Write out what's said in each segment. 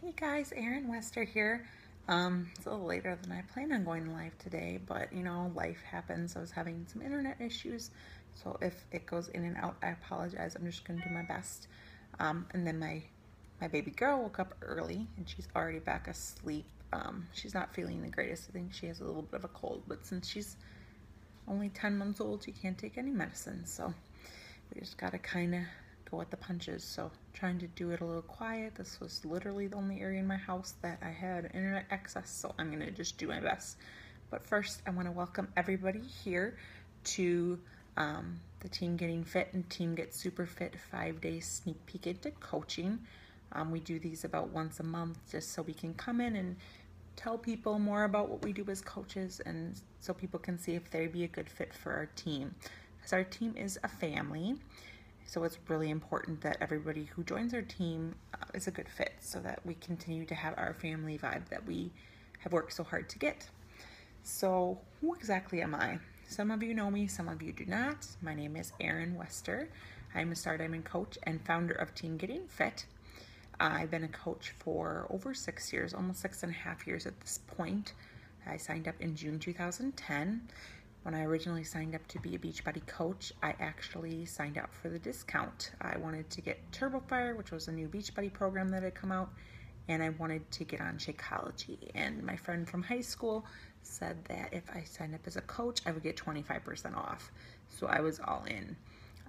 Hey guys, CoachErinWester here. It's a little later than I planned on going live today, but life happens. I was having some internet issues, so if it goes in and out, I apologize. I'm just going to do my best. And then my baby girl woke up early, and she's already back asleep. She's not feeling the greatest. I think she has a little bit of a cold, but since she's only 10 months old, she can't take any medicine, so we just got to kind of go with the punches. So trying to do it a little quiet. This was literally the only area in my house that I had internet access, so I'm gonna just do my best. But first, I want to welcome everybody here to the Team Getting Fit and Team Get Super Fit 5-day sneak peek into coaching. We do these about once a month just so we can come in and tell people more about what we do as coaches, and so people can see if they'd be a good fit for our team. Because our team is a family, so it's really important that everybody who joins our team is a good fit so that we continue to have our family vibe that we have worked so hard to get. So who exactly am I? Some of you know me, some of you do not. My name is CoachErinWester. I'm a Star Diamond coach and founder of Team Getting Fit. I've been a coach for over 6 years, almost 6.5 years at this point. I signed up in June 2010. When I originally signed up to be a Beachbody coach, I actually signed up for the discount. I wanted to get TurboFire, which was a new Beachbody program that had come out, and I wanted to get on Shakeology. And my friend from high school said that if I signed up as a coach, I would get 25% off. So I was all in.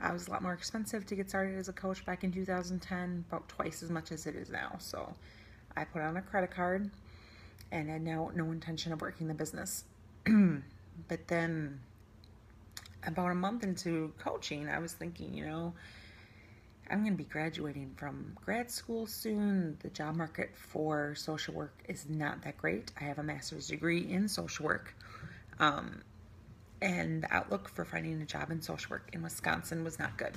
It was a lot more expensive to get started as a coach back in 2010, about twice as much as it is now. So I put on a credit card and had no intention of working the business. But then about a month into coaching, I was thinking, I'm going to be graduating from grad school soon. The job market for social work is not that great. I have a master's degree in social work. And the outlook for finding a job in social work in Wisconsin was not good.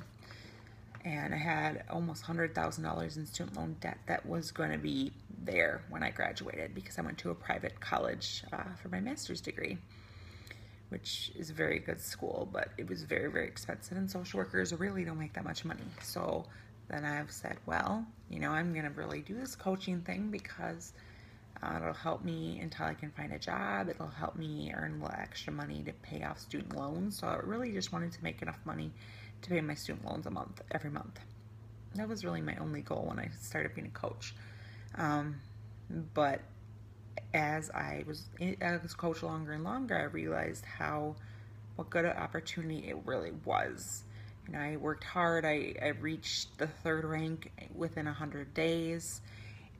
And I had almost $100,000 in student loan debt that was going to be there when I graduated because I went to a private college for my master's degree, which is a very good school, but it was very, very expensive, and social workers really don't make that much money. So then I've said, well, I'm going to really do this coaching thing because it'll help me until I can find a job. It'll help me earn a little extra money to pay off student loans. So I really just wanted to make enough money to pay my student loans every month. That was really my only goal when I started being a coach. But as I was coach longer and longer, I realized what good an opportunity it really was. I worked hard. I reached the 3rd rank within 100 days,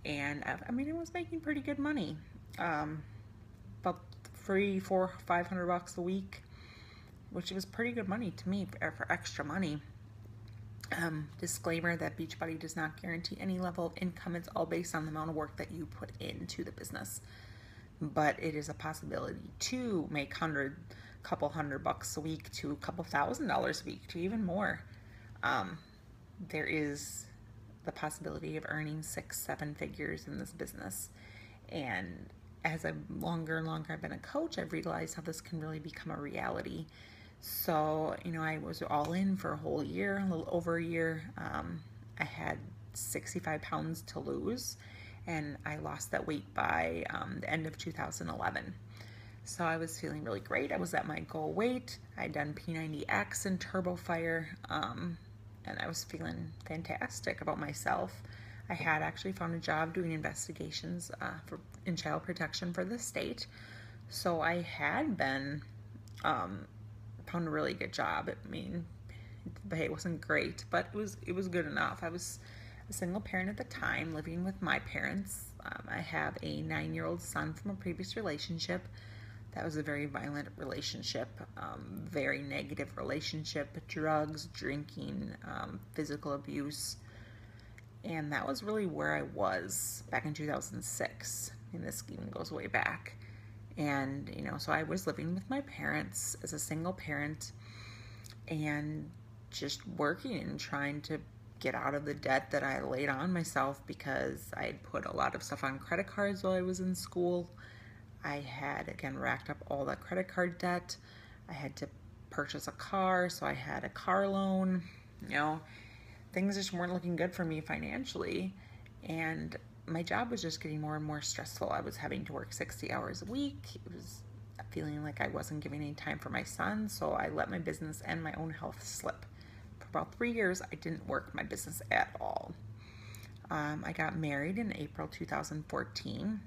and it was making pretty good money, about $500 a week, which was pretty good money to me for extra money. Disclaimer that Beachbody does not guarantee any level of income. It's all based on the amount of work that you put into the business. But it is a possibility to make couple $100 a week to a couple $1,000s a week to even more. There is the possibility of earning 6-7 figures in this business. And as longer and longer I've been a coach, I've realized how this can really become a reality. So, I was all in for a whole year, a little over a year. I had 65 pounds to lose, and I lost that weight by the end of 2011. So I was feeling really great. I was at my goal weight. I'd done P90X and TurboFire, and I was feeling fantastic about myself. I had actually found a job doing investigations in child protection for the state. So I had found a really good job. The pay wasn't great, but it was good enough. I was a single parent at the time, living with my parents. I have a 9-year-old son from a previous relationship. That was a very violent relationship, very negative relationship, drugs, drinking, physical abuse. And that was really where I was back in 2006. And this even goes way back. And, so I was living with my parents as a single parent and just working and trying to get out of the debt that I laid on myself because I had put a lot of stuff on credit cards while I was in school. I had, again, racked up all that credit card debt. I had to purchase a car, so I had a car loan. Things just weren't looking good for me financially. And my job was just getting more and more stressful. I was having to work 60 hours a week. It was feeling like I wasn't giving any time for my son, so I let my business and my own health slip. For about 3 years, I didn't work my business at all. I got married in April 2014,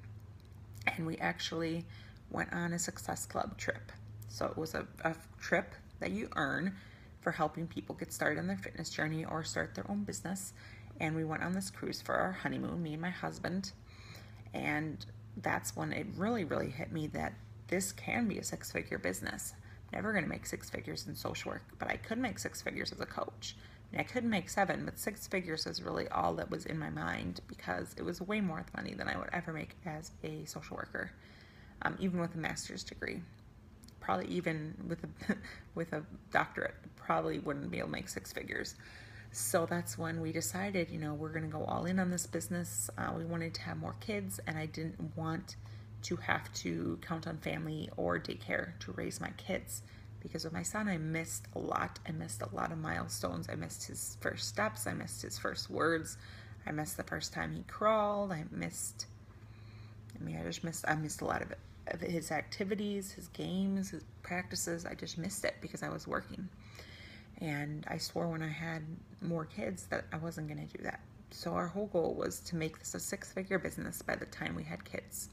and we actually went on a Success Club trip. So it was a trip that you earn for helping people get started on their fitness journey or start their own business. And we went on this cruise for our honeymoon, me and my husband. And that's when it really, really hit me that this can be a 6-figure business. I'm never going to make 6 figures in social work, but I could make 6 figures as a coach. And I could make 7, but 6 figures is really all that was in my mind, because it was way more money than I would ever make as a social worker, even with a master's degree. Probably even with a doctorate, probably wouldn't be able to make 6 figures. So that's when we decided, we're going to go all in on this business. We wanted to have more kids, and I didn't want to have to count on family or daycare to raise my kids. Because with my son, I missed a lot. I missed a lot of milestones. I missed his first steps. I missed his first words. I missed the first time he crawled. I missed a lot of his activities, his games, his practices. I just missed it because I was working. And I swore when I had more kids that I wasn't going to do that. So our whole goal was to make this a 6-figure business by the time we had kids.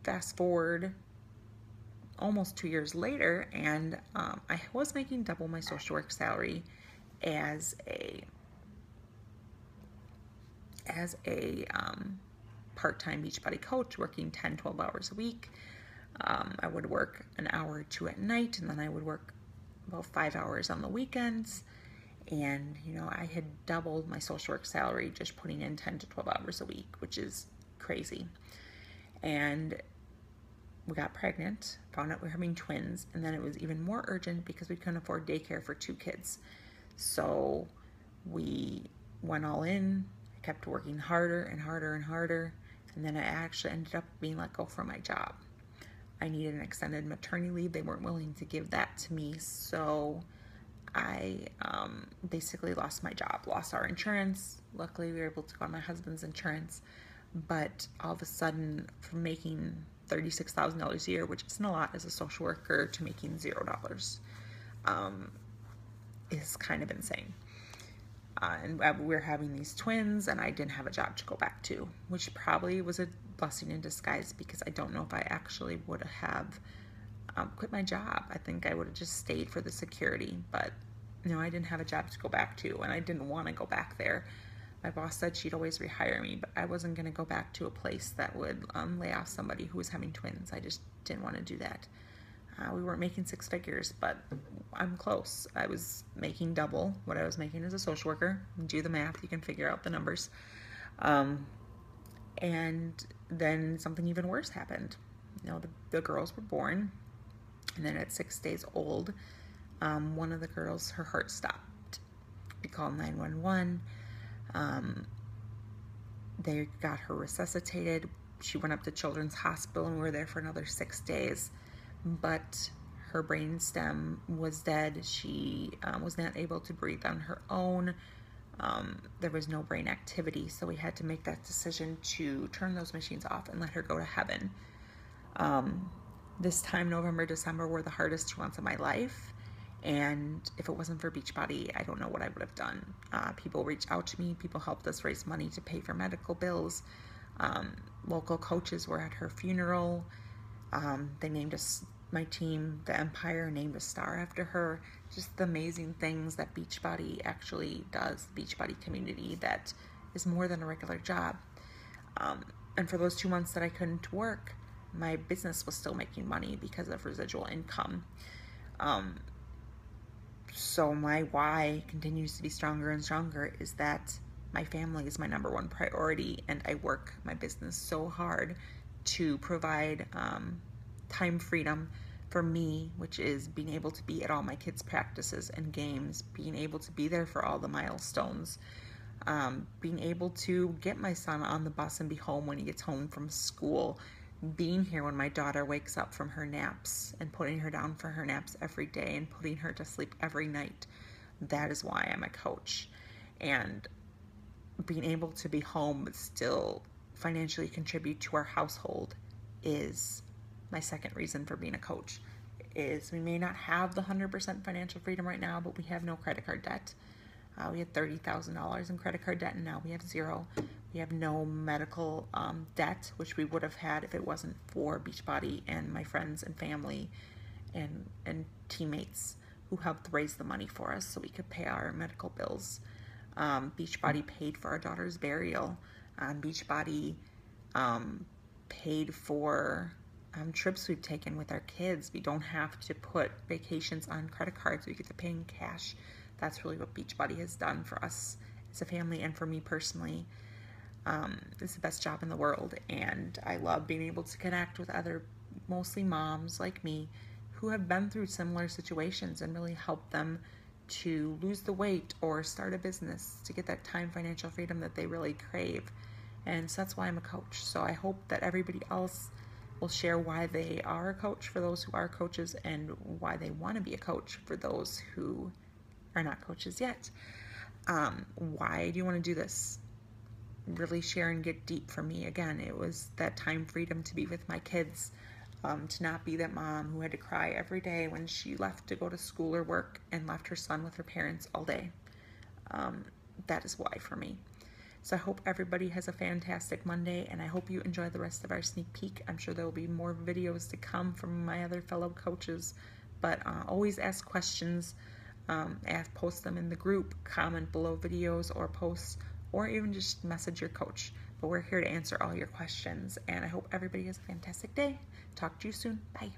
Fast forward almost 2 years later, and I was making double my social work salary as a part-time Beachbody coach, working 10-12 hours a week. I would work an hour or 2 at night, and then I would work about 5 hours on the weekends. And I had doubled my social work salary just putting in 10 to 12 hours a week, which is crazy. And we got pregnant, found out we were having twins, and then it was even more urgent because we couldn't afford daycare for 2 kids. So we went all in. I kept working harder and harder and harder, and then I actually ended up being let go from my job. I needed an extended maternity leave. They weren't willing to give that to me, so I basically lost my job, lost our insurance. Luckily, we were able to go on my husband's insurance, but all of a sudden, from making $36,000 a year, which isn't a lot as a social worker, to making $0 is kind of insane. And we were having these twins, and I didn't have a job to go back to, which probably was a blessing in disguise, because I don't know if I actually would have quit my job. I think I would have just stayed for the security, but I didn't have a job to go back to, and I didn't want to go back there. My boss said she'd always rehire me, but I wasn't going to go back to a place that would lay off somebody who was having twins. I just didn't want to do that. We weren't making 6 figures, but I'm close. I was making double what I was making as a social worker. Do the math, you can figure out the numbers. And then something even worse happened. The girls were born, and then at 6 days old, one of the girls, her heart stopped. We called 911. They got her resuscitated. She went up to Children's Hospital, and we were there for another 6 days. But her brain stem was dead. She was not able to breathe on her own. There was no brain activity, so we had to make that decision to turn those machines off and let her go to heaven. This time, November, December, were the hardest 2 months of my life. And if it wasn't for Beachbody, I don't know what I would have done. People reached out to me. People helped us raise money to pay for medical bills. Local coaches were at her funeral. They named us, my team, the Empire, named a star after her. Just the amazing things that Beachbody actually does, the Beachbody community, that is more than a regular job. And for those 2 months that I couldn't work, my business was still making money because of residual income. So my why continues to be stronger and stronger, is that my family is my number one priority, and I work my business so hard to provide time freedom for me, which is being able to be at all my kids' practices and games, being able to be there for all the milestones, being able to get my son on the bus and be home when he gets home from school, being here when my daughter wakes up from her naps and putting her down for her naps every day and putting her to sleep every night. That is why I'm a coach. And being able to be home but still financially contribute to our household is my second reason for being a coach. Is we may not have the 100% financial freedom right now, but we have no credit card debt. We had $30,000 in credit card debt, and now we have zero. We have no medical debt, which we would have had if it wasn't for Beachbody and my friends and family and teammates who helped raise the money for us so we could pay our medical bills. Beachbody paid for our daughter's burial. Beachbody paid for trips we've taken with our kids. We don't have to put vacations on credit cards. We get to pay in cash. That's really what Beachbody has done for us as a family and for me personally. It's the best job in the world, and I love being able to connect with other, mostly moms like me, who have been through similar situations and really help them to lose the weight or start a business to get that time financial freedom that they really crave. And so that's why I'm a coach. So I hope that everybody else will share why they are a coach for those who are coaches, and why they want to be a coach for those who are not coaches yet. Why do you want to do this? Really share and get deep for me. Again, it was that time freedom to be with my kids, to not be that mom who had to cry every day when she left to go to school or work and left her son with her parents all day. That is why for me. So I hope everybody has a fantastic Monday, and I hope you enjoy the rest of our sneak peek. I'm sure there will be more videos to come from my other fellow coaches, but always ask questions, post them in the group, comment below videos or posts, or even just message your coach. But we're here to answer all your questions, and I hope everybody has a fantastic day. Talk to you soon. Bye.